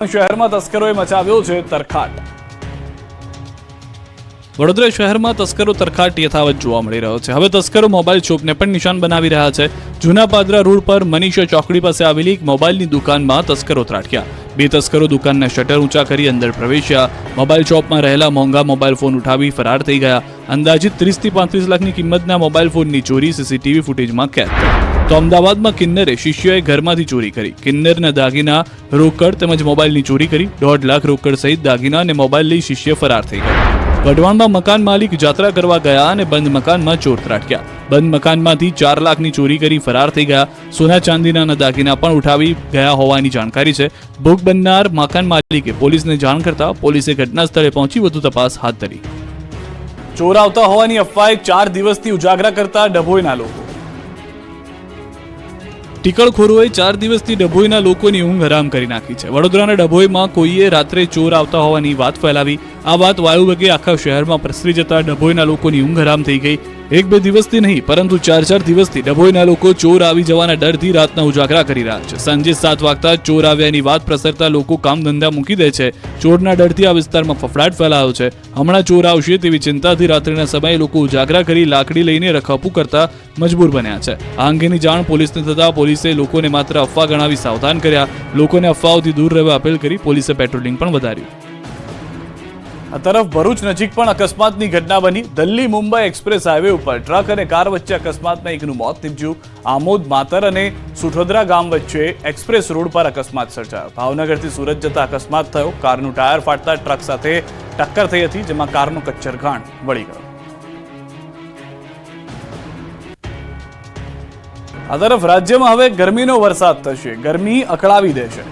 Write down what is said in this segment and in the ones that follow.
શહેરમાં તસ્કરોએ મચાવ્યો છે તરખાટ। વડોદરા શહેરમાં તસ્કરો તરખાટ યથાવત જોવા મળી રહ્યો છે। હવે તસ્કરો મોબાઈલ શોપને પણ નિશાન બનાવી રહ્યા છે। જૂના પાદરા રોડ પર મનીષા ચોકડી પાસે આવેલી એક મોબાઈલની દુકાનમાં તસ્કરો ત્રાટક્યા। બે તસ્કરો દુકાનના શટર ઊંચા કરી અંદર પ્રવેશ્યા। મોબાઈલ શોપમાં રહેલા મોંઘા મોબાઈલ ફોન ઉઠાવી ફરાર થઈ ગયા। અંદાજિત 30 થી 35 લાખની કિંમતના મોબાઈલ ફોનની ચોરી સીસીટીવી ફૂટેજમાં કેદ થઈ। તો અમદાવાદમાં કિન્નરે શિષ્યોએ ઘરમાંથી ચોરી કરી। કિન્નરના દાગીના, રોકડ તેમજ મોબાઈલની ચોરી કરી। 1.5 લાખ રોકડ સહિત દાગીના અને મોબાઈલ લઈ શિષ્ય ફરાર થઈ ગયા। વઢવાણમાં મકાન માલિક જાત્રા કરવા ગયા અને બંધ મકાનમાં ચોર ત્રાટક્યા। બંધ મકાનમાંથી 4 લાખની ચોરી કરી ફરાર થઈ ગયા। સોના ચાંદીના દાગીના પણ ઉઠાવી ગયા હોવાની જાણકારી છે। ભોગ બનનાર મકાન માલિકે પોલીસને જાણ કરતા પોલીસે ઘટના સ્થળે પહોંચી વધુ તપાસ હાથ ધરી। ચોર આવતા હોવાની અફવાએ 4 દિવસથી ઉજાગરા કરતા ડભોઈના લોકો। ટીકળખોરોએ 4 દિવસથી ડભોઈના લોકોની ઊંઘ હરામ કરી નાખી છે। વડોદરાના ડભોઈમાં કોઈએ રાત્રે ચોર આવતા હોવાની વાત ફેલાવી। આ વાત વાયુવેગે આખા શહેરમાં પ્રસરી જતા ડભોઈના લોકોની ઊંઘ હરામ થઈ ગઈ। 1-2 દિવસથી નહીં પરંતુ 4 દિવસથી ડભોઈના લોકો ચોર આવી જવાના ડરથી રાતના ઉજાગરા કરી રહ્યા છે। સાંજે 7 વાગતા ચોર આવ્યાની વાત પ્રસરતા લોકો કામ ધંધા મૂકી દે છે। ચોરના ડરથી આ વિસ્તારમાં ફફડાટ ફેલાયો છે। હમણાં ચોર આવશે તેવી ચિંતાથી રાત્રિના સમયે લોકો ઉજાગરા કરી લાકડી લઈને રખપુ કરતા મજબૂર બન્યા છે। આ અંગેની જાણ પોલીસને થતા પોલીસે લોકોને માત્ર અફવા ગણાવી સાવધાન કર્યા। લોકોને અફવાઓથી દૂર રહેવા અપીલ કરી પોલીસે પેટ્રોલિંગ પણ વધાર્યું। આ તરફ ભરૂચ નજીક પણ અકસ્માતની ઘટના બની। દિલ્હી મુંબઈ એક્સપ્રેસ હાઈવે ઉપર ટ્રક અને કાર વચ્ચે અકસ્માતમાં એકનું મોત નીપજ્યું। આમોદ માતર અને સુઠોદરા ગામ વચ્ચે એક્સપ્રેસ રોડ પર અકસ્માત સર્જાયો। ભાવનગરથી સુરત જતા અકસ્માત થયો। કારનું ટાયર ફાટતા ટ્રક સાથે ટક્કર થઈ હતી, જેમાં કારનો કચ્છરઘાણ વળી ગયો। આ તરફ રાજ્યમાં હવે ગરમીનો વરસાદ થશે। ગરમી અકળાવી દેશે।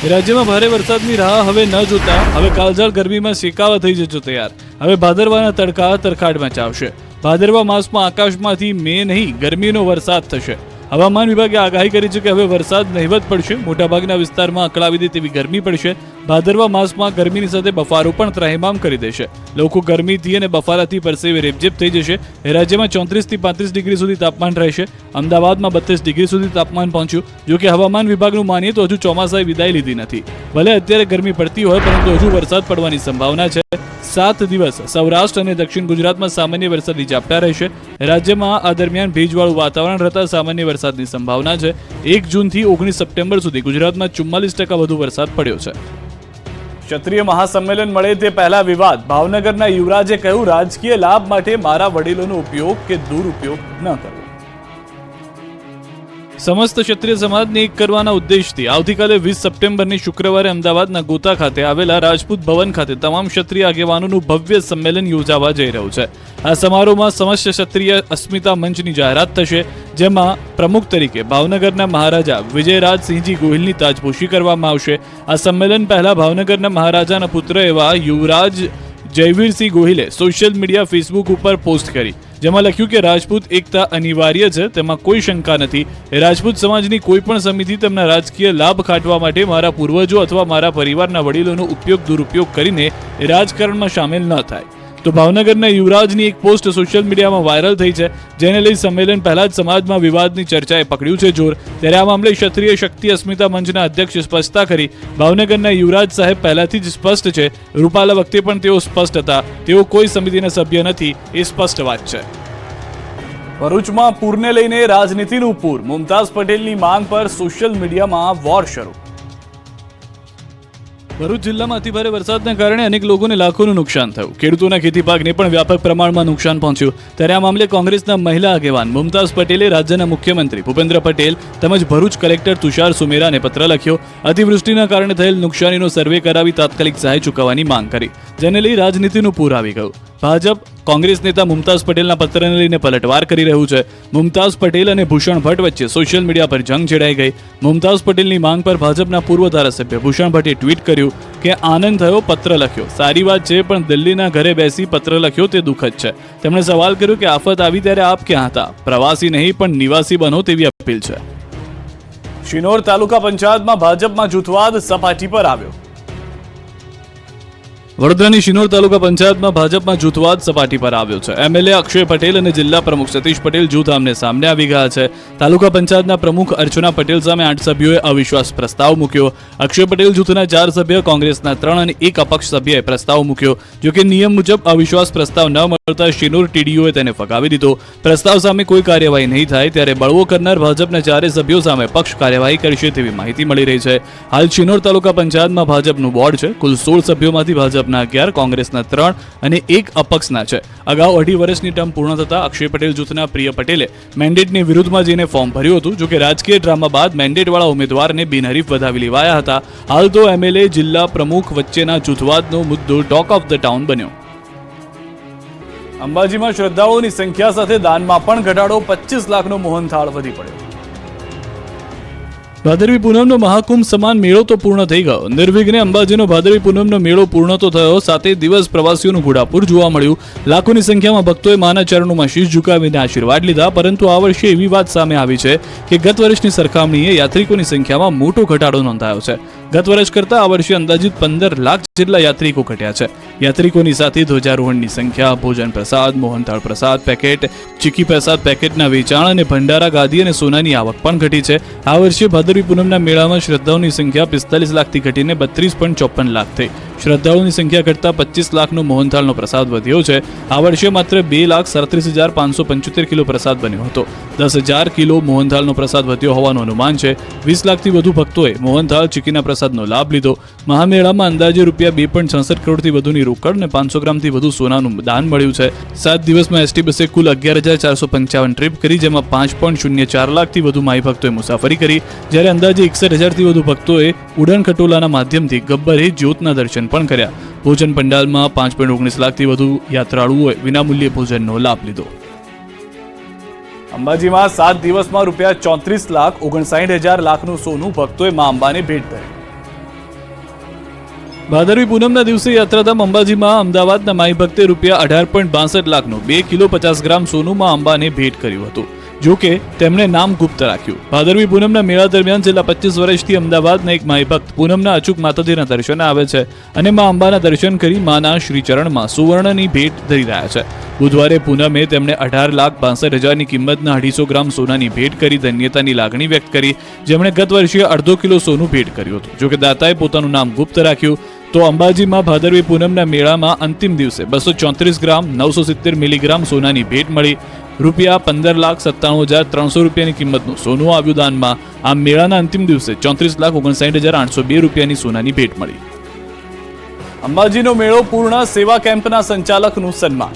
રાજ્યમાં ભારે વરસાદની રાહ હવે ન જોતા હવે કાળઝાળ ગરમીમાં શેકાવા થઈ જજો તૈયાર। હવે ભાદરવાના તડકા તરખાટ મચાવશે। ભાદરવા માસમાં આકાશમાંથી નહીં ગરમીનો વરસાદ થશે। હવામાન વિભાગે આગાહી કરી છે કે હવે વરસાદ નહિવત પડશે। મોટાભાગના વિસ્તારમાં અકળાવી દે તેવી ગરમી પડશે। ભાદરવા માસમાં ગરમીની સાથે બફારો પણ ત્રાહિમામ કરી દેશે। લોકો ગરમીથી અને બફારાથી પરસેવે રેબઝેબ થઈ જશે। રાજ્યમાં 34 થી 35 ડિગ્રી સુધી તાપમાન રહેશે। અમદાવાદમાં 32 ડિગ્રી સુધી તાપમાન પહોંચ્યું। જો કે હવામાન વિભાગનું માનીએ તો હજુ ચોમાસાએ વિદાય લીધી નથી। ભલે અત્યારે ગરમી પડતી હોય પરંતુ હજુ વરસાદ પડવાની સંભાવના છે। 7 દિવસ સૌરાષ્ટ્ર અને દક્ષિણ ગુજરાતમાં સામાન્ય વરસાદી ઝાપટા રહેશે। રાજ્યમાં આ દરમિયાન ભેજવાળું વાતાવરણ રહેતા સામાન્ય વરસાદની સંભાવના છે। 1 જૂનથી 19 સપ્ટેમ્બર સુધી ગુજરાતમાં 44% વધુ વરસાદ પડ્યો છે। ક્ષત્રિય મહાસંમેલન મળે તે પહેલા વિવાદ। ભાવનગરના યુવરાજે કહ્યું, રાજકીય લાભ માટે મારા વડીલોનો ઉપયોગ કે દુરુપયોગ ન કરવો। સમસ્ત ક્ષત્રિય સમાજને એક કરવાના ઉદ્દેશથી આવતીકાલે 20 સપ્ટેમ્બરની શુક્રવારે અમદાવાદના ગોતા ખાતે આવેલા રાજપૂત ભવન ખાતે તમામ ક્ષત્રિય આગેવાનોનું ભવ્ય સંમેલન યોજાવા જઈ રહ્યું છે। આ સમારોહમાં સમસ્ત ક્ષત્રિય અસ્મિતા મંચની જાહેરાત થશે, જેમાં પ્રમુખ તરીકે ભાવનગરના મહારાજા વિજયરાજસિંહજી ગોહિલની તાજપોશી કરવામાં આવશે। આ સંમેલન પહેલા ભાવનગરના મહારાજાના પુત્ર એવા યુવરાજ જયવીરસિંહ ગોહિલે સોશિયલ મીડિયા ફેસબુક ઉપર પોસ્ટ કરી, જેમાં લખ્યું કે રાજપૂત એકતા અનિવાર્ય છે, તેમાં કોઈ શંકા નથી। રાજપૂત સમાજની કોઈ પણ સમિતિ તેમના રાજકીય લાભ ખાટવા માટે મારા પૂર્વજો અથવા મારા પરિવારના વડીલોનો ઉપયોગ દુરુપયોગ કરીને રાજકારણમાં સામેલ ન થાય। તો ભાવનગરના યુવરાજની એક પોસ્ટ સોશિયલ મીડિયામાં વાયરલ થઈ છે, જેને લઈ સંમેલન પહેલા જ સમાજમાં વિવાદની ચર્ચાએ પકડ્યું છે જોર। ત્યારે આ મામલે ક્ષત્રિય શક્તિ અસ્મિતા મંચના અધ્યક્ષે સ્પષ્ટતા કરી। ભાવનગરના યુવરાજ સાહેબ પહેલાથી જ સ્પષ્ટ છે। રૂપાલા વખતે પણ તેઓ સ્પષ્ટ હતા, તેઓ કોઈ સમિતિના સભ્ય નથી, એ સ્પષ્ટ વાત છે। ભરૂચમાં પૂરને લઈને રાજનીતિનું પૂર। મુમતાઝ પટેલની માંગ પર સોશિયલ મીડિયામાં વોર શરૂ। ભરૂચ જિલ્લામાં અતિભારે વરસાદના કારણે અનેક લોકોને લાખોનું નુકસાન થયું। ખેડૂતોના ખેતી પાકને પણ વ્યાપક પ્રમાણમાં નુકસાન પહોંચ્યું। ત્યારે આ મામલે કોંગ્રેસના મહિલા આગેવાન મુમતાઝ પટેલે રાજ્યના મુખ્યમંત્રી ભૂપેન્દ્ર પટેલ તેમજ ભરૂચ કલેક્ટર તુષાર સુમેરાને પત્ર લખ્યો। અતિવૃષ્ટિના કારણે થયેલ નુકસાનીનો સર્વે કરાવી તાત્કાલિક સહાય ચૂકવવાની માંગ કરી, જેને લઈ રાજનીતિનું પૂર આવી ગયું। ભાજપ કોંગ્રેસ નેતા મુમતાઝ પટેલના પત્રને લઈને પલટવાર કરી રહ્યું છે। મુમતાઝ પટેલ અને ભૂષણ ભટ્ટ વચ્ચે સોશિયલ મીડિયા પર જંગ છેડાઈ ગઈ। મુમતાઝ પટેલની માંગ પર ભાજપના પૂર્વ ધારાસભ્ય ભૂષણ ભટ્ટે ટ્વીટ કર્યું કે આનંદ થયો, પત્ર લખ્યો, સારી વાત છે, પણ દિલ્હીના ઘરે બેસી પત્ર લખ્યો તે દુઃખદ છે। તેમણે સવાલ કર્યો કે આફત આવી ત્યારે આપ ક્યાં હતા? પ્રવાસી નહીં પણ નિવાસી બનો તેવી અપીલ છે। શિનોર તાલુકા પંચાયતમાં ભાજપમાં જૂથવાદ સપાટી પર આવ્યો। વડોદરાની શિનોર તાલુકા પંચાયતમાં ભાજપમાં જૂથવાદ સપાટી પર આવ્યો છે. એમએલએ અક્ષય પટેલ અને જિલ્લા પ્રમુખ સતીશ પટેલ જૂથ આમને સામને આવી ગયા છે. તાલુકા પંચાયતના પ્રમુખ અર્ચના પટેલ સામે 8 સભ્યોએ અવિશ્વાસ પ્રસ્તાવ મૂક્યો. અક્ષય પટેલ જૂથના 4 સભ્ય, કોંગ્રેસના 3 અને 1 અપક્ષ સભ્યએ પ્રસ્તાવ મૂક્યો. જોકે નિયમ મુજબ અવિશ્વાસ પ્રસ્તાવ ન મળતા શિનોર ટીડીઓએ તેને ફગાવી દીધો. પ્રસ્તાવ સામે કોઈ કાર્યવાહી નહીં થાય ત્યારે બળવો કરનાર ભાજપના 4 સભ્યો સામે પક્ષ કાર્યવાહી કરશે તેવી માહિતી મળી રહી છે. હાલ શિનોર તાલુકા પંચાયતમાં ભાજપનું બોર્ડ છે. કુલ 16 સભ્યોમાંથી ભાજપના 11, કોંગ્રેસના 3 અને 1 અપક્ષના છે. અગાઉ 2.5 વર્ષની ટર્મ પૂર્ણ થતા અક્ષય પટેલ જૂથના પ્રિય પટેલે મેન્ડેટની વિરુદ્ધમાં જઈને ફોર્મ ભર્યું હતું. જોકે રાજકીય ડ્રામા બાદ મેન્ડેટવાળા ઉમેદવારને બિનહરીફ વધાવી લેવાયા હતા. હાલ તો એમએલએ જિલ્લા પ્રમુખ વચ્ચેના જૂથવાદનો મુદ્દો ટોક ઓફ ધ ટાઉન બન્યો. અંબાજીમાં શ્રદ્ધાળુઓની સંખ્યા સાથે દાનમાં પણ ઘટાડો, 25 લાખનો મોહનથાળ વધી પડ્યો. ભાદરવી પૂનમનો મહાકુંભ સમાન મેળો તો પૂર્ણ થઈ ગયો. નિર્વિઘ્ને અંબાજીનો ભાદરવી પૂનમનો મેળો પૂર્ણ તો થયો, સાથે દિવસ પ્રવાસીઓનું ઘોડાપુર જોવા મળ્યું. લાખોની સંખ્યામાં ભક્તોએ માના ચરણોમાં શીશ ઝુકાવીને આશીર્વાદ લીધા. પરંતુ આ વર્ષે એવી વાત સામે આવી છે કે ગત વર્ષની સરખામણીએ યાત્રિકોની સંખ્યામાં મોટો ઘટાડો નોંધાયો છે. ગત વર્ષ કરતાં આ વર્ષે અંદાજિત 15 લાખ જેટલા યાત્રિકો ઘટ્યા છે. યાત્રિકોની સાથે ધ્વજારોહણની સંખ્યા, ભોજન પ્રસાદ, મોહનથાળ પ્રસાદ પેકેટ, ચીકી પ્રસાદ પેકેટના વેચાણ અને ભંડારા ગાદી અને સોનાની આવક પણ ઘટી છે. આ વર્ષે ભાદરવી પૂનમના મેળામાં શ્રદ્ધાળુઓની સંખ્યા 45 લાખથી ઘટીને 32.54 લાખ થઈ. શ્રદ્ધાળુઓની સંખ્યા ઘટતા 25 લાખનો મોહનથાળનો પ્રસાદ વધ્યો છે. આ વર્ષે માત્ર 2,37,575 કિલો પ્રસાદ બન્યો હતો. 10,000 કિલો મોહનથાળનો પ્રસાદ વધ્યો હોવાનું અનુમાન છે. 20 લાખથી વધુ ભક્તોએ મોહનથાળ, ચીકીના પ્રસાદનો લાભ લીધો. મહામેળામાં અંદાજે ₹2.66 કરોડથી વધુની રોકડ અને 500 ગ્રામથી વધુ સોનાનું દાન મળ્યું છે. 7 દિવસમાં એસટી બસે કુલ 11,455 ટ્રીપ કરી, જેમાં 5.04 લાખથી વધુ માઈ ભક્તોએ મુસાફરી કરી, જ્યારે અંદાજે 61,000થી વધુ ભક્તોએ ઉડાન ખટોલાના માધ્યમથી ગબ્બરે જ્યોતના દર્શન પણ કર્યા. ભોજન પંડાલમાં 5.19 લાખથી વધુ યાત્રાળુઓએ વિનામૂલ્યે ભોજનનો લાભ લીધો. અંબાજીમાં 7 દિવસમાં ₹34,59,000 લાખનું સોનું ભક્તોએ મા અંબાને ભેટ ધરી. ભાદરવી પૂનમના દિવસે યાત્રાધામ અંબાજીમાં અમદાવાદના માઈ ભક્તે ₹18.62 લાખનું 2 કિલો 50 ગ્રામ સોનું મા અંબાને ભેટ કર્યું હતું. જો કે તેમણે નામ ગુપ્ત રાખ્યું. ભાદરવી પૂનમના મેળા દરમિયાન છેલ્લા 25 વર્ષથી અમદાવાદના એક માઈ ભક્ત પૂનમના અચૂક માતાજીના દર્શને આવે છે અને મા અંબાના દર્શન કરી માના શ્રીચરણમાં સુવર્ણની ભેટ ધરી રહ્યા છે. બુધવારે પૂનમે તેમણે 18,62,000ની કિંમતના 250 ગ્રામ સોનાની ભેટ કરી ધન્યતાની લાગણી વ્યક્ત કરી, જેમણે ગત વર્ષે અડધો કિલો સોનું ભેટ કર્યું હતું. જોકે દાતાએ પોતાનું નામ ગુપ્ત રાખ્યું. તો અંબાજીમાં ભાદરવી પૂનમના મેળામાં અંતિમ દિવસે 234 ગ્રામ 970 મિલીગ્રામ સોનાની ભેટ મળી. ₹15,97,300ની કિંમતનું સોનું આવ્યું દાનમાં. આ મેળાના અંતિમ દિવસે 34,59,802 સોનાની ભેટ મળી. અંબાજીનો મેળો પૂર્ણ, સેવા કેમ્પના સંચાલકનું સન્માન.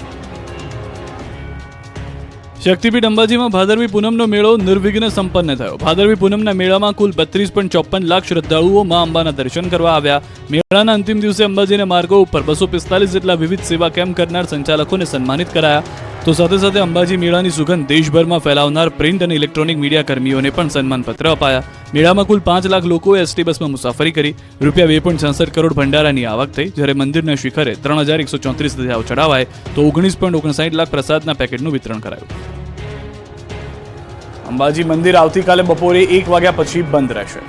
શક્તિપીઠ અંબાજીમાં ભાદરવી પૂનમનો મેળો નિર્વિઘ્ને સંપન્ન થયો. ભાદરવી પૂનમના મેળામાં કુલ 32.54 લાખ શ્રદ્ધાળુઓ મા અંબાના દર્શન કરવા આવ્યા. મેળાના અંતિમ દિવસે અંબાજીના માર્ગો ઉપર 245 જેટલા વિવિધ સેવા કેમ્પ કરનાર સંચાલકોને સન્માનિત કરાયા. તો સાથે સાથે અંબાજી મેળાની સુગંધ દેશભરમાં ફેલાવનાર પ્રિન્ટ અને ઇલેક્ટ્રોનિક મીડિયા કર્મીઓને પણ સન્માનપત્ર અપાયા. મેળામાં કુલ 5 લાખ લોકોએ એસટી બસમાં મુસાફરી કરી. ₹2.66 કરોડ ભંડારાની આવક થઈ, જ્યારે મંદિરના શિખરે 3,134 ધજાઓ ચડાવાય તો 19.59 લાખ પ્રસાદના પેકેટનું વિતરણ કરાયું. અંબાજી મંદિર આવતીકાલે બપોરે 1 વાગ્યા પછી બંધ રહેશે.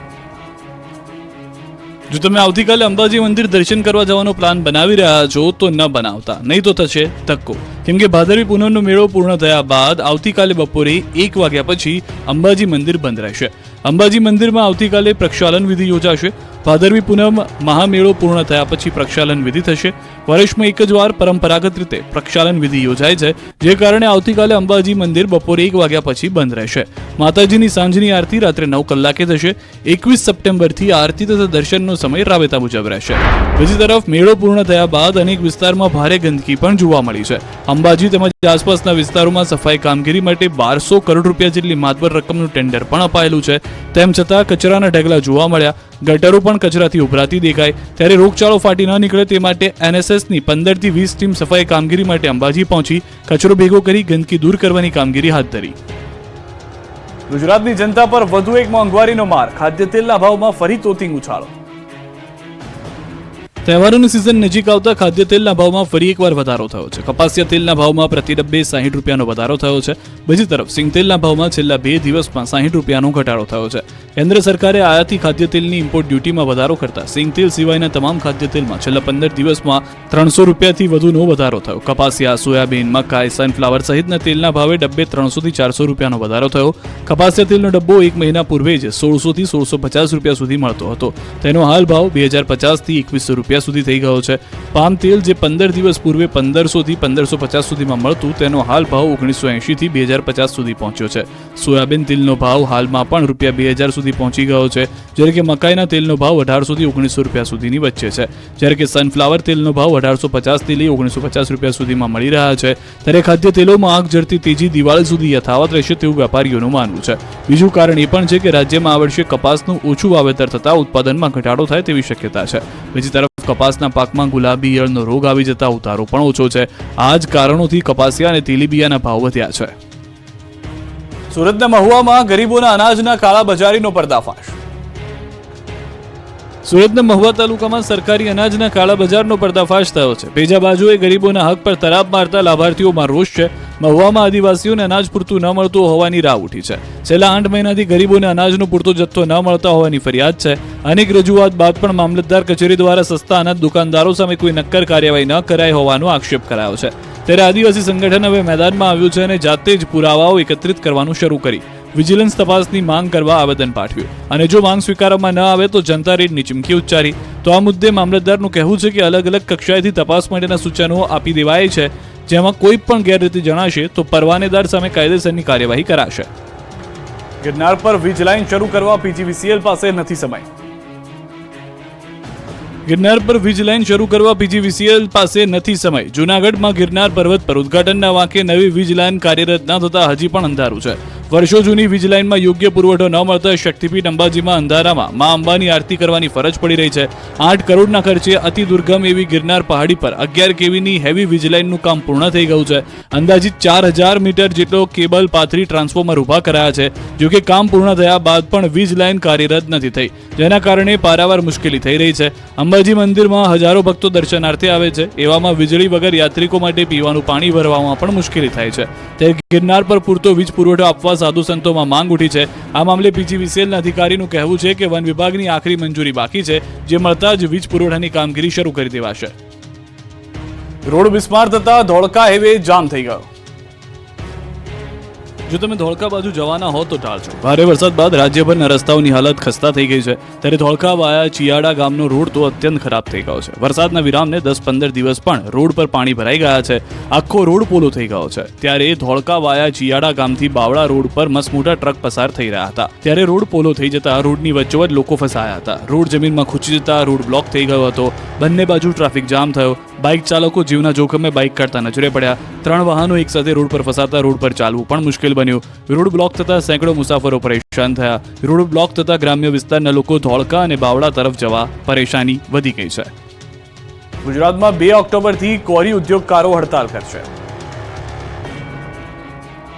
જો તમે આવતીકાલે અંબાજી મંદિર દર્શન કરવા જવાનો પ્લાન બનાવી રહ્યા છો તો ન બનાવતા, નહીં તો થશે ધક્કો. કેમ કે ભાદરવી પૂનમનો મેળો પૂર્ણ થયા બાદ આવતીકાલે બપોરે 1 વાગ્યા પછી અંબાજી મંદિર બંધ રહેશે. અંબાજી મંદિરમાં આવતીકાલે પ્રક્ષાલન વિધિ યોજાશે. ભાદરવી પૂનમ મહામેળો પૂર્ણ થયા પછી પ્રક્ષાલન વિધિ થશે. વર્ષમાં એક જ વાર પરંપરાગત રીતે પ્રક્ષાલન વિધિ યોજાય છે, જે કારણે આવતીકાલે અંબાજી મંદિર બપોરે 1 વાગ્યા પછી બંધ રહેશે. માતાજીની સાંજની આરતી રાત્રે 9 કલાકે થશે. 21 સપ્ટેમ્બરથી આરતી તથા દર્શનનો સમય રાબેતા મુજબ રહેશે. બીજી તરફ મેળો પૂર્ણ થયા બાદ અનેક વિસ્તારમાં ભારે ગંદકી પણ જોવા મળી છે. અંબાજી તેમજ આસપાસના વિસ્તારોમાં સફાઈ કામગીરી માટે 1200 કરોડ રૂપિયા જેટલી માતબર રકમનું ટેન્ડર પણ અપાયેલું છે. તેમ છતાં કચરાના ઢગલા જોવા મળ્યા. ગટરો પણ કચરાથી ઉભરાતી દેખાય. ત્યારે રોગચાળો ફાટી ન નીકળે તે માટે NSSની 15 થી 20 ટીમ સફાઈ કામગીરી માટે અંબાજી પહોંચી કચરો ભેગો કરી ગંદકી દૂર કરવાની કામગીરી હાથ ધરી. ગુજરાતની જનતા પર વધુ એક મોંઘવારીનો માર. ખાદ્ય તેલના ભાવમાં ફરી તોતિંગ ઉછાળો. તહેવારોની સિઝન નજીક આવતા ખાદ્ય તેલના ભાવમાં ફરી એકવાર વધારો થયો છે. કપાસિયા તેલના ભાવમાં પ્રતિ ડબ્બે 60 રૂપિયાનો વધારો થયો છે. બીજી તરફ સિંગ તેલના ભાવમાં છેલ્લા 2 દિવસમાં 60 રૂપિયાનો ઘટાડો થયો છે. કેન્દ્ર સરકારે આયાતી ખાદ્ય તેલની ઇમ્પોર્ટ ડ્યુટીમાં વધારો કરતા સિંગ તેલ સિવાયના તમામ ખાદ્ય તેલમાં છેલ્લા 15 દિવસમાં 300 રૂપિયાથી વધુનો વધારો થયો. કપાસિયા, સોયાબીન, મકાઈ, સનફ્લાવર સહિતના તેલના ભાવે ડબ્બે 300 થી 400 રૂપિયાનો વધારો થયો. કપાસિયા તેલનો ડબ્બો એક મહિના પૂર્વે જ 1600 થી 1650 રૂપિયા સુધી મળતો હતો. તેનો હાલ ભાવ 2050 થી 2100 રૂપિયા સુધી થઈ ગયો છે. પામ તેલ જે 15 દિવસ પૂર્વે 1500 થી 1550 સુધીમાં મળતું તેનો હાલ ભાવ 1980 થી 2050 સુધી પહોંચ્યો છે. સોયાબીન તેલનો ભાવ હાલમાં પણ રૂપિયા 2000 સુધી પહોંચી ગયો છે, જ્યારે કે મકાઈના તેલનો ભાવ 1800 થી 1900 રૂપિયા સુધીની વચ્ચે છે. જ્યારે કે સનફ્લાવર તેલનો ભાવ 1850 થી લઈ 1950 રૂપિયા સુધીમાં મળી રહ્યા છે. ત્યારે ખાદ્ય તેલોમાં આગ ઝરતી તેજી દિવાળી સુધી યથાવત રહેશે તેવું વેપારીઓનું માનવું છે. બીજું કારણ એ પણ છે કે રાજ્યમાં આ વર્ષે કપાસનું ઓછું વાવેતર થતાં ઉત્પાદનમાં ઘટાડો થાય તેવી શક્યતા છે. બીજી તરફ કપાસના પાકમાં ગુલાબી ઈયળનો રોગ આવી જતા ઉતારો પણ ઓછો છે. આ જ કારણોથી કપાસિયા અને તેલીબિયાના ભાવ વધ્યા છે. સુરતના મહુવામાં ગરીબોના અનાજના કાળાબજારીનો પર્દાફાશ. સુરતના મહુવા તાલુકામાં સરકારી અનાજના કાળાબજારનો પર્દાફાશ થયો છે. બીજા બાજુએ ગરીબોના હક પર તરાપ મારતા લાભાર્થીઓમાં રોષ છે. મહુવામાં આદિવાસીઓને અનાજ પૂરતું ન મળતું હોવાની રાવ ઉઠી છે. છેલ્લા 8 મહિનાથી ગરીબોને અનાજનો પૂરતો જથ્થો ન મળતા હોવાની ફરિયાદ છે. અનેક રજૂઆત બાદ પણ મામલતદાર કચેરી દ્વારા સસ્તા અનાજ દુકાનદારો સામે કોઈ નક્કર કાર્યવાહી ન કરાઈ હોવાનો આક્ષેપ કરાયો છે. ત્યારે આદિવાસી સંગઠન હવે મેદાનમાં આવ્યું છે અને જાતે જ પુરાવાઓ એકત્રિત કરવાનું શરૂ કરી વિજિલન્સ તપાસની માંગ કરવા આવેદન પાઠવ્યું. અને જો માંગ સ્વીકારવામાં ન આવે તો જનતા રેડની ચીમકી ઉચ્ચારી. તો આ મુદ્દે મામલતદારનું કહેવું છે કે અલગ અલગ કક્ષાએથી તપાસ માટેના સૂચનો આપી દેવાય છે, જેમાં કોઈ પણ ગેરરીતિ જણાશે તો પરવાનેદાર સામે કાયદેસરની કાર્યવાહી કરાશે. ગિરનાર પર વીજ લાઇન શરૂ કરવા પીજીવીસીએલ પાસે નથી સમય. ગિરનાર પર વીજ લાઇન શરૂ કરવા પીજીવીસીએલ પાસે નથી સમય. જૂનાગઢમાં ગિરનાર પર્વત પર ઉદ્ઘાટનના વાંકે નવી વીજ લાઇન કાર્યરત ન થતા હજી પણ અંધારું છે. વર્ષો જૂની વીજ લાઇનમાં યોગ્ય પુરવઠો ન મળતા શક્તિપીઠ અંબાજીમાં અંધારામાં મા અંબાની આરતી કરવાની ફરજ પડી રહી છે. 8 કરોડના ખર્ચે અતિ દુર્ગમ એવી ગિરનાર પહાડી પર 11 કેવીની હેવી વીજ લાઇનનું કામ પૂર્ણ થઈ ગયું છે. અંદાજિત 4000 મીટર જેટલો કેબલ પાથરી ટ્રાન્સફોર્મર ઊભા કરાયા છે. જોકે કામ પૂર્ણ થયા બાદ પણ વીજ લાઇન કાર્યરત નથી થઈ, જેના કારણે પારાવાર મુશ્કેલી થઈ રહી છે. અંબાજી મંદિરમાં હજારો ભક્તો દર્શનાર્થે આવે છે. એવામાં વીજળી વગર યાત્રિકો માટે પીવાનું પાણી ભરવામાં પણ મુશ્કેલી થાય છે. તે ગિરનાર પર પૂરતો વીજ પુરવઠો આપવા સાધુ સંતોમાં માંગ ઉઠી છે. આ મામલે પીજીવીસીએલના અધિકારીનું કહેવું છે કે વન વિભાગની આખરી મંજૂરી બાકી છે, જે મળતા જ વીજ પુરવઠાની કામગીરી શરૂ કરી દેવાશે. રોડ બિસ્માર થતા ધોળકા હાઈવે જામ થઈ ગયો. જો તમે ધોળકા બાજુ જવાના હો તો ટાળજો. ભારે વરસાદ બાદ રાજ્યભરના રસ્તાઓની હાલત ખસ્તા થઈ ગઈ છે. ત્યારે ધોળકા વાયા ચિયાડા ગામનો રોડ તો અત્યંત ખરાબ થઈ ગયો છે. વરસાદના વિરામને 10-15 દિવસ પણ રોડ પર પાણી ભરાઈ ગયા છે. આખો રોડ પોલો થઈ ગયો છે. ત્યારે ધોળકા વાયા ચિયાડા ગામથી બાવળા રોડ પર મસમોટા ટ્રક પસાર થઈ રહ્યા હતા. ત્યારે રોડ પોલો થઈ જતા રોડની વચ્ચોવચ લોકો ફસાયા હતા. રોડ જમીનમાં ખૂંચી જતા રોડ બ્લોક થઈ ગયો હતો. બંને બાજુ ટ્રાફિક જામ થયો. બાઇક ચાલકો જીવના જોખમે બાઇક કાઢતા નજરે પડ્યા. 3 વાહનો એકસાથે રોડ પર ફસાતા રોડ પર ચાલવું પણ મુશ્કેલ બન્યું. રોડ બ્લોક થતા સેંકડો મુસાફરો પરેશાન થયા. રોડ બ્લોક થતા ગ્રામ્ય વિસ્તારના લોકો ધોળકા અને બાવળા તરફ જવા પરેશાની વધી ગઈ છે. ગુજરાતમાં 2 ઓક્ટોબરથી કોરી ઉદ્યોગકારો હડતાલ કરશે.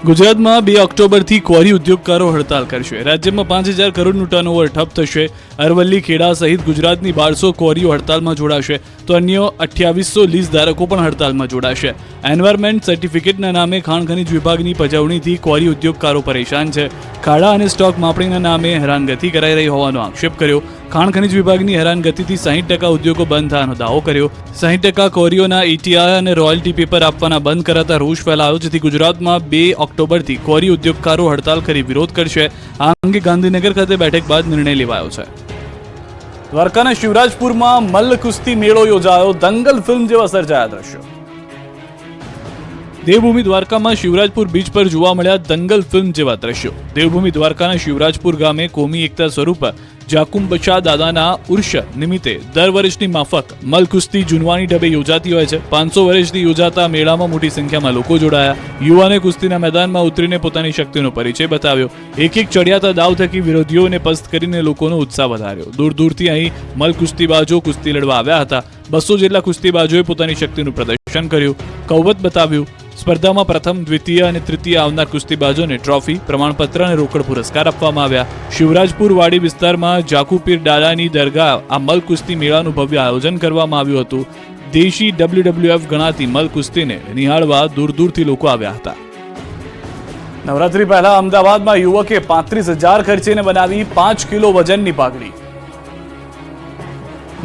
ગુજરાતમાં 2 ઓક્ટોબરથી કોરી ઉદ્યોગકારો હડતાલ કરશે. રાજ્યમાં 5000 કરોડનું ટર્નઓવર ઠપ થશે. અરવલ્લી, ખેડા સહિત ગુજરાતની 1200 કોરીઓ હડતાલમાં જોડાશે, તો અન્ય 2800 લીઝ ધારકો પણ હડતાલમાં જોડાશે. એન્વાયરમેન્ટ સર્ટિફિકેટના નામે ખાણ ખનીજ વિભાગની પજવણીથી કોરી ઉદ્યોગકારો પરેશાન છે. ખાડા અને સ્ટોક માપણીના નામે હેરાનગતિ કરાઈ રહી હોવાનો આક્ષેપ કર્યો. ખાણ ખનીજ વિભાગની હેરાનગતિથી 60% ઉદ્યોગો બંધ થવાનો દાવો કર્યો. 60% કોરીઓના ETI અને રોયલ્ટી પેપર આપવાના બંધ કરાતા રોષ ફેલાયો, જેથી ગુજરાતમાં 2 ઓક્ટોબરથી કોરી ઉદ્યોગકારો હડતાલ કરી વિરોધ કરશે. આ અંગે ગાંધીનગર ખાતે બેઠક બાદ નિર્ણય લેવાયો છે. દ્વારકાના શિવરાજપુરમાં મલ્લ કુસ્તી મેળો યોજાયો. દંગલ ફિલ્મ જેવા સર્જાયા દ્રશ્યો. દેવભૂમિ દ્વારકામાં શિવરાજપુર બીચ પર જોવા મળ્યા દંગલ ફિલ્મ જેવા દ્રશ્યો. દેવભૂમિ દ્વારકાના શિવરાજપુર ગામે કોમી એકતા સ્વરૂપ જાકુમ-બચા દાદાના ઉર્ષ નિમિત્તે દર વર્ષની માફક મલકુસ્તી જૂનવાણી ઢબે યોજાતી હોય છે. 500 વર્ષથી યોજાતા મેળામાં મોટી સંખ્યામાં લોકો જોડાયા. યુવાને કુસ્તીના મેદાનમાં ઉતરીને પોતાની શક્તિનો પરિચય બતાવ્યો. એક ચડિયાતા દાવ થકી વિરોધીઓને પસ્ત કરીને લોકોનો ઉત્સાહ વધાર્યો. દૂર દૂરથી અહીં મલકુસ્તીબાજો કુસ્તી લડવા આવ્યા હતા. 200 જેટલા કુસ્તીબાજોએ પોતાની શક્તિનું પ્રદર્શન કર્યું, કૌવત બતાવ્યું. સ્પર્ધામાં પ્રથમ, દ્વિતીય અને તૃતીય આવનાર કુસ્તીબાજોને ટ્રોફી, પ્રમાણપત્ર અને રોકડ પુરસ્કાર આપવામાં આવ્યા. શિવરાજપુર વાડી વિસ્તારમાં જાકુપીર ડાલાની દરગાહ આ મલ કુસ્તી મેળાનું ભવ્ય આયોજન કરવામાં આવ્યું હતું. દેશી WWF ગણાતી મલ કુસ્તીને નિહાળવા દૂર દૂરથી લોકો આવ્યા હતા. નવરાત્રી પહેલા અમદાવાદમાં યુવકે 35,000 ખર્ચીને બનાવી 5 કિલો વજનની પાઘડી.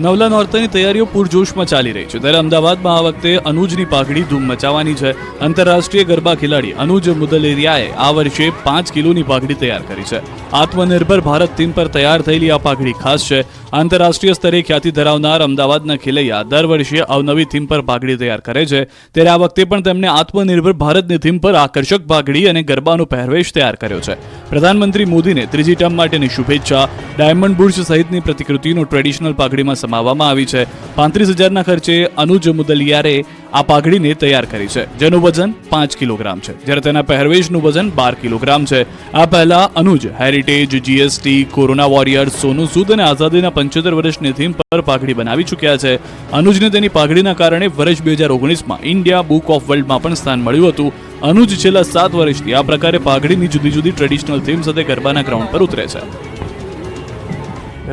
નવલા નોરતાની તૈયારીઓ પૂરજોશમાં ચાલી રહી છે, ત્યારે અમદાવાદમાં આ વખતે અનુજની પાઘડી ધૂમ મચાવવાની છે. આંતરરાષ્ટ્રીય ગરબા ખેલાડી અનુજ મુદલેરિયાએ આ વર્ષે 5 કિલોની પાઘડી તૈયાર કરી છે. આત્મનિર્ભર ભારત થીમ પર તૈયાર થયેલી આ પાઘડી ખાસ છે. આંતરરાષ્ટ્રીય સ્તરે ખ્યાતિ ધરાવનાર અમદાવાદના ખેલૈયા દર વર્ષે અવનવી થીમ પર પાઘડી તૈયાર કરે છે, ત્યારે આ વખતે પણ તેમણે આત્મનિર્ભર ભારતની થીમ પર આકર્ષક પાઘડી અને ગરબાનો પહેરવેશ તૈયાર કર્યો છે. પ્રધાનમંત્રી મોદીને ત્રીજી ટર્મ માટેની શુભેચ્છા. ડાયમંડ બુર્જ સહિતની પ્રતિકૃતિનો ટ્રેડિશનલ પાઘડીમાં સમાવવામાં આવી છે. 35,000ના ખર્ચે અનુજ મુદલિયારે આ પાઘડીને તૈયાર કરી છે, જેનું વજન 5 કિલોગ્રામ છે, જ્યારે તેના પહેરવેશનું વજન 12 કિલોગ્રામ છે. આ પહેલા અનુજ heritage, GST, corona warriors, Sonu Sood અને આઝાદીના 75 વર્ષની થીમ પર પાઘડી બનાવી ચૂક્યા છે. અનુજને તેની પાઘડીના કારણે વર્ષ 2019માં ઇન્ડિયા બુક ઓફ વર્લ્ડમાં પણ સ્થાન મળ્યું હતું. અનુજ છેલ્લા 7 વર્ષથી આ પ્રકારે પાઘડીની જુદી જુદી ટ્રેડિશનલ થીમ સાથે ગરબાના ગ્રાઉન્ડ પર ઉતરે છે.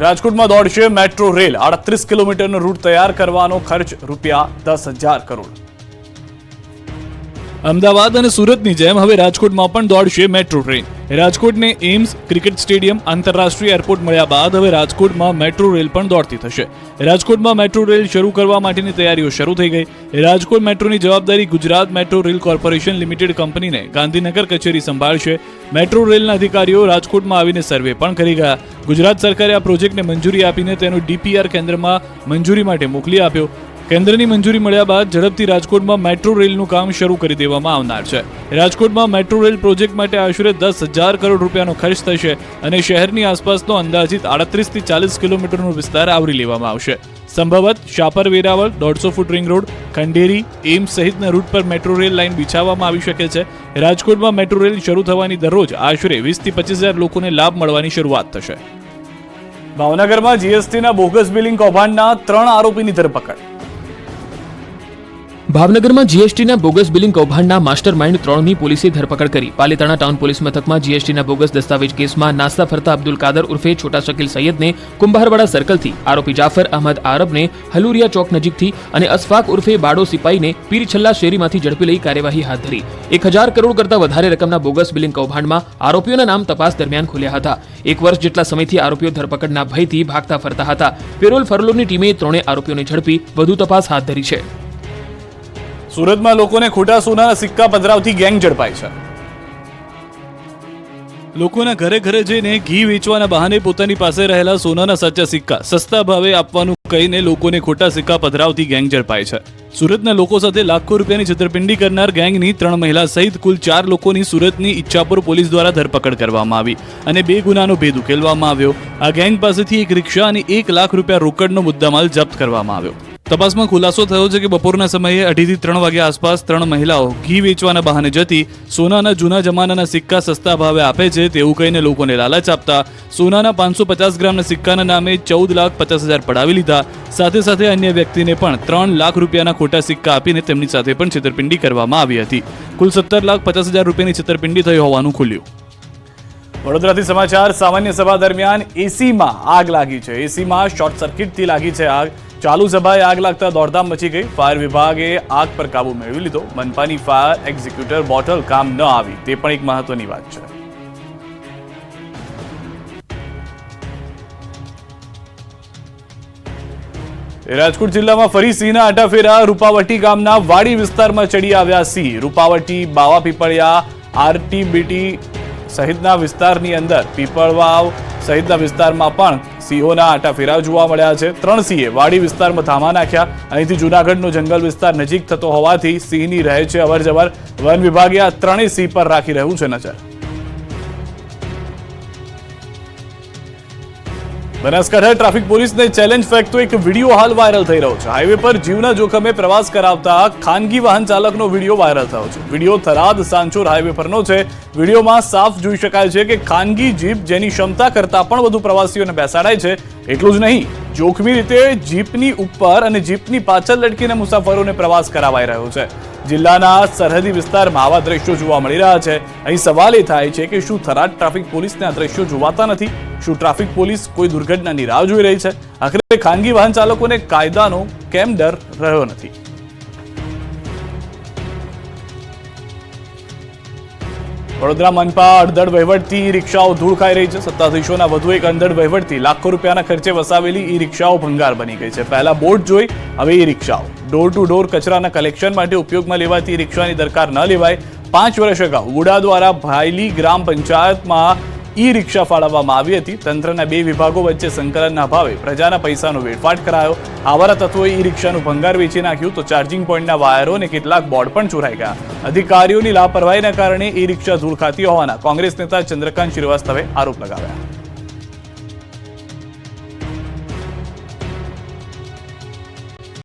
રાજકોટમાં દોડશે મેટ્રો રેલ. 38 કિલોમીટરનો રૂટ તૈયાર કરવાનો ખર્ચ ₹10,000 કરોડ. અમદાવાદ અને સુરતની જેમ હવે રાજકોટમાં પણ દોડશે મેટ્રો ટ્રેન. રાજકોટને એમ્સ ક્રિકેટ સ્ટેડિયમ, આંતરરાષ્ટ્રીય એરપોર્ટ મળ્યા બાદ હવે રાજકોટમાં મેટ્રો રેલ પણ દોડતી થશે. રાજકોટમાં મેટ્રો રેલ શરૂ કરવા માટેની તૈયારીઓ શરૂ થઈ ગઈ. રાજકોટ મેટ્રોની જવાબદારી Gujarat metro rail corporation limited કંપનીને ગાંધીનગર કચેરી સંભાળશે. મેટ્રો રેલના અધિકારીઓ રાજકોટમાં આવીને સર્વે પણ કરી ગયા. ગુજરાત સરકારે આ પ્રોજેક્ટને મંજૂરી આપીને તેનો DPR કેન્દ્રમાં મંજૂરી માટે મોકલી આપ્યો. કેન્દ્રની મંજૂરી મળ્યા બાદ ઝડપથી રાજકોટમાં મેટ્રો રેલનું કામ શરૂ કરી દેવામાં આવનાર છે. રાજકોટમાં મેટ્રો રેલ પ્રોજેક્ટ માટે આશરે 10,000 કરોડ રૂપિયાનો ખર્ચ થશે અને શહેરની આસપાસનો અંદાજિત 38 થી 40 કિલોમીટરનો વિસ્તાર આવરી લેવામાં આવશે. સંભવત Shapar Veraval, 150 foot ring road, Khanderi, AIIMS સહિતના રૂટ પર મેટ્રો રેલ લાઇન બિછાવવામાં આવી શકે છે. રાજકોટમાં મેટ્રો રેલ શરૂ થવાની દરરોજ આશરે 20 થી 25,000 લોકોને લાભ મળવાની શરૂઆત થશે. ભાવનગરમાં GSTના બોગસ બિલિંગ કૌભાંડના 3 આરોપીની ધરપકડ. ભાવનગરમાં GSTના બોગસ બિલિંગ કૌભાંડના માસ્ટર માઇન્ડ 3ની પોલીસે ધરપકડ કરી. પાલિતાણા ટાઉન પોલીસ મથકમાં GSTના બોગસ દસ્તાવેજ કેસમાં નાસ્તા ફરતા અબ્દુલ કાદર ઉર્ફે છોટા શકીલ સૈયદને કુંભારવાડા સર્કલથી, આરોપી જાફર અહમદ આરબને હલુરિયા ચોક નજીકથી અને અસફાક ઉર્ફે બાડો સિપાઈને પીરછલ્લા શેરીમાંથી ઝડપી લઈ કાર્યવાહી હાથ ધરી. 1,000 કરોડ કરતાં વધારે રકમના બોગસ બિલિંગ કૌભાંડમાં આરોપીઓના નામ તપાસ દરમિયાન ખુલ્યા હતા. 1 વર્ષ જેટલા સમયથી આરોપીઓ ધરપકડના ભયથી ભાગતા ફરતા હતા. પેરોલ ફરોલની ટીમે 3 આરોપીઓને ઝડપી વધુ તપાસ હાથ ધરી છે. સુરતમાં લોકોને ખોટા સોનાના સિક્કા પધરાવતી ગેંગ ઝડપાઈ છે. લોકોના ઘરે ઘરે જઈને ઘી વેચવાના બહાને પોતાની પાસે રહેલા સોનાના સાચા સિક્કા સસ્તા ભાવે આપવાનું કહીને લોકોને ખોટા સિક્કા પધરાવતી ગેંગ ઝડપાઈ છે. સુરતના લોકો સાથે લાખો રૂપિયાની છેતરપિંડી કરનાર ગેંગની 3 મહિલા સહિત કુલ 4 લોકોની સુરતની ઈચ્છાપુર પોલીસ દ્વારા ધરપકડ કરવામાં આવી અને 2 ગુનાનો ભેદ ઉકેલવામાં આવ્યો. આ ગેંગ પાસેથી એક રિક્ષા અને 1 લાખ રૂપિયા રોકડનો મુદ્દામાલ જપ્ત કરવામાં આવ્યો. તપાસમાં ખુલાસો થયો છે કે બપોરના સમયે 2:30 થી 3 વાગ્યા આસપાસ 3 મહિલાઓ ઘી વેચવાના બહાને જતી સોનાના જૂના જમાનાના સિક્કા સસ્તા ભાવે આપે છે તેવું કહીને લોકોને લાલચ આપતા સોનાના 550 ગ્રામના સિક્કાના નામે 14,50,000 પડાવી લીધા. સાથે સાથે અન્ય વ્યક્તિને પણ 3 લાખ રૂપિયાના ખોટા સિક્કા આપીને તેમની સાથે પણ છેતરપિંડી કરવામાં આવી હતી. કુલ 17,50,000 રૂપિયાની છેતરપિંડી થઈ હોવાનું ખુલ્યું. વડોદરાથી સમાચાર. સામાન્ય સભા દરમિયાન એસીમાં આગ લાગી છે. એસીમાં શોર્ટ સર્કિટથી લાગી છે આગ. ચાલુ સભાએ આગ લાગતા દોડધામ મચી ગઈ. ફાયર વિભાગે આગ પર કાબુ મેળવી લીધો. મનપાની ફાયર એક્ઝિક્યુટર બોટલ કામ ન આવી તે પણ એક મહત્વની વાત છે. રાજકોટ જિલ્લામાં ફરી સિંહના આટાફેરા. રૂપાવટી ગામના વાડી વિસ્તારમાં ચડી આવ્યા સિંહ. રૂપાવટી, બાવા પીપળિયા, RTBT સહિતના વિસ્તારની અંદર, પીપળવાવ સહિતના વિસ્તારમાં પણ સિંહોના આટાફેરા જોવા મળ્યા છે. 3 સિંહે વાડી વિસ્તારમાં ધામા નાખ્યા. અહીંથી જૂનાગઢનો જંગલ વિસ્તાર નજીક થતો હોવાથી સિંહની રહે છે અવરજવર. વન વિભાગે આ 3 સિંહ પર રાખી રહ્યું છે નજર. બનાસકાંઠા ટ્રાફિક પોલીસને ચેલેન્જ ફેંકતો એક વિડીયો હાલ વાયરલ થઈ રહ્યો છે. હાઈવે પર જીવના જોખમે પ્રવાસ કરાવતા ખાનગી વાહન ચાલકનો વિડીયો વાયરલ થયો છે. વિડીયો થરાદ સાંચોર હાઈવે પરનો છે. વિડીયોમાં સાફ જોઈ શકાય છે કે ખાનગી જીપ જેની ક્ષમતા કરતાં પણ વધુ પ્રવાસીઓને બેસાડાય છે. એટલું જ નહીં, જોખમી રીતે જીપની ઉપર અને જીપની પાછળ લટકીને મુસાફરોને પ્રવાસ કરાવાઈ રહ્યો છે. જિલ્લાના સરહદી વિસ્તારમાં આવા દ્રશ્યો જોવા મળી રહ્યા છે. અહીં સવાલ એ થાય છે કે શું થરાદ ટ્રાફિક પોલીસને આ દ્રશ્યો જોવાતા નથી? શું ટ્રાફિક પોલીસ કોઈ દુર્ઘટનાની રાહ જોઈ રહી છે? આખરે ખાનગી વાહન ચાલકોને કાયદાનો કેમ ડર રહ્યો નથી? વડોદરા મનપા અડધડ વહીવટથી ઈ રિક્ષાઓ ધૂળ ખાઈ રહી છે. સત્તાધીશોના વધુ એક અડધડ વહીવટથી લાખો રૂપિયાના ખર્ચે વસાવેલી ઈ રિક્ષાઓ ભંગાર બની ગઈ છે. પહેલા બોર્ડ જોઈ, હવે ઈ રિક્ષાઓ. ડોર ટુ ડોર કચરાના કલેક્શન માટે ઉપયોગમાં લેવાતી ઈ રિક્ષાની દરકાર ન લેવાય. 5 વર્ષ અગાઉ વુડા દ્વારા ભાયલી ગ્રામ પંચાયતમાં ઈ રિક્ષા ફાળવવામાં આવી હતી. તંત્રના 2 વિભાગો વચ્ચે સંકલનના અભાવે પ્રજાના પૈસાનો વેડફાટ કરાયો. આવારા તત્વોએ ઈ રિક્ષાનું ભંગાર વેચી નાખ્યું તો ચાર્જિંગ પોઈન્ટના વાયરો અને કેટલાક બોર્ડ પણ ચોરાઈ ગયા. અધિકારીઓની લાપરવાહીના કારણે ઈ રિક્ષા ધૂળ ખાતી હોવાના કોંગ્રેસ નેતા ચંદ્રકાંત શ્રીવાસ્તવે આરોપ લગાવ્યા.